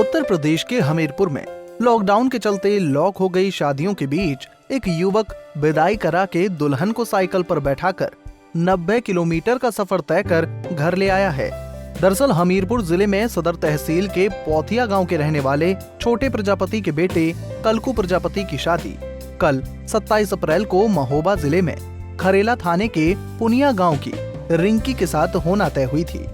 उत्तर प्रदेश के हमीरपुर में लॉकडाउन के चलते लॉक हो गई शादियों के बीच एक युवक विदाई करा के दुल्हन को साइकिल पर बैठाकर 90 किलोमीटर का सफर तय कर घर ले आया है। दरअसल हमीरपुर जिले में सदर तहसील के पौथिया गांव के रहने वाले छोटे प्रजापति के बेटे कलकू प्रजापति की शादी कल 27 अप्रैल को महोबा जिले में खरेला थाने के पुनिया गांव की रिंकी के साथ होना तय हुई थी,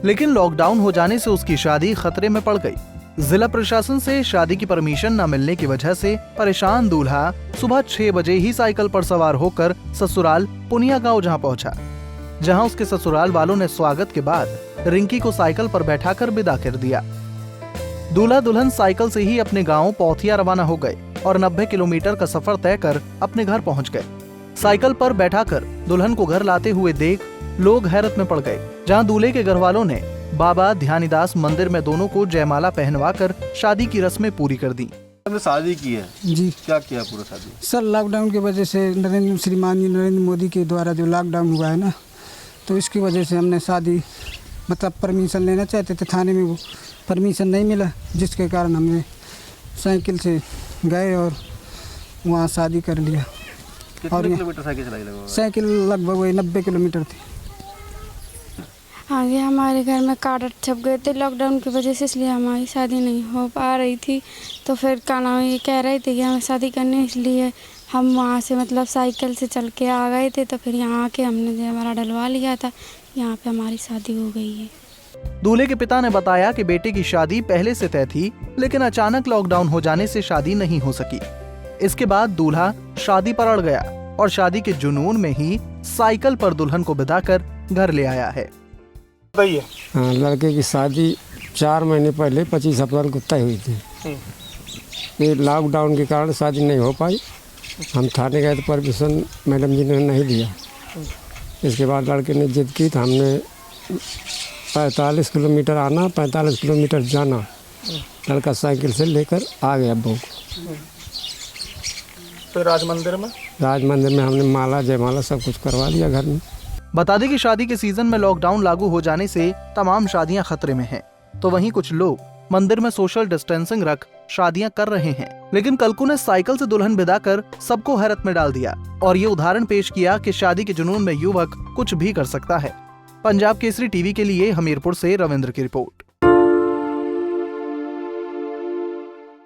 लेकिन लॉकडाउन हो जाने से उसकी शादी खतरे में पड़ गई। जिला प्रशासन से शादी की परमिशन न मिलने की वजह से परेशान दूल्हा सुबह 6 बजे ही साइकिल पर सवार होकर ससुराल पुनिया गांव जहां पहुंचा, जहां उसके ससुराल वालों ने स्वागत के बाद रिंकी को साइकिल पर बैठाकर विदा कर दिया। दूल्हा दुल्हन साइकिल से ही अपने गांव पौथिया रवाना हो गए और 90 किलोमीटर का सफर तय कर अपने घर पहुंच गए। साइकिल पर बैठाकर दुल्हन को घर लाते हुए देख लोग हैरत में पड़ गए, जहां दूल्हे के घर वालों ने बाबा ध्यानीदास मंदिर में दोनों को जयमाला पहनवाकर शादी की रस्में पूरी कर दी। हमने शादी की है जी। क्या किया पूरा शादी? सर लॉकडाउन की वजह से श्रीमान नरेंद्र मोदी के द्वारा जो लॉकडाउन हुआ है ना, तो इसकी वजह से हमने शादी मतलब परमिशन लेना चाहते थे, थाने में वो परमिशन नहीं मिला, जिसके कारण हमने साइकिल से गए और वहाँ शादी कर लिया। कितने किलोमीटर साइकिल चलाई लगभग? साइकिल लगभग वही 90 किलोमीटर थी। हाँ जी, हमारे घर में कार्ड छप गए थे लॉकडाउन की वजह से, इसलिए हमारी शादी नहीं हो पा रही थी। तो फिर क्या नाम ये कह रहे थे कि हमें शादी करनी, इसलिए हम वहाँ से मतलब साइकिल से चल के आ गए थे। तो फिर यहाँ आके हमने जयमाला डलवा लिया था, यहाँ पे हमारी शादी हो गई है। दूल्हे के पिता ने बताया कि बेटे की शादी पहले से तय थी, लेकिन अचानक लॉकडाउन हो जाने से शादी नहीं हो सकी। इसके बाद दूल्हा शादी पर अड़ गया और शादी के जुनून में ही साइकिल पर दुल्हन को बिदा कर घर ले आया है। हाँ, लड़के की शादी 4 महीने पहले 25 अप्रैल को तय हुई थी। ये लॉकडाउन के कारण शादी नहीं हो पाई। हम थाने गए तो परमिशन मैडम जी ने नहीं दिया। इसके बाद लड़के ने जिद की तो हमने 45 किलोमीटर आना 45 किलोमीटर जाना लड़का साइकिल से लेकर आ गया बहू को। तो राजमंदिर में हमने माला जयमाला सब कुछ करवा लिया घर में। बता दें कि शादी के सीजन में लॉकडाउन लागू हो जाने से तमाम शादियां खतरे में हैं, तो वहीं कुछ लोग मंदिर में सोशल डिस्टेंसिंग रख शादियां कर रहे हैं। लेकिन कलकू ने साइकिल से दुल्हन विदा कर सबको हैरत में डाल दिया और ये उदाहरण पेश किया कि शादी के जुनून में युवक कुछ भी कर सकता है। पंजाब केसरी टीवी के लिए हमीरपुर से रविंद्र की रिपोर्ट।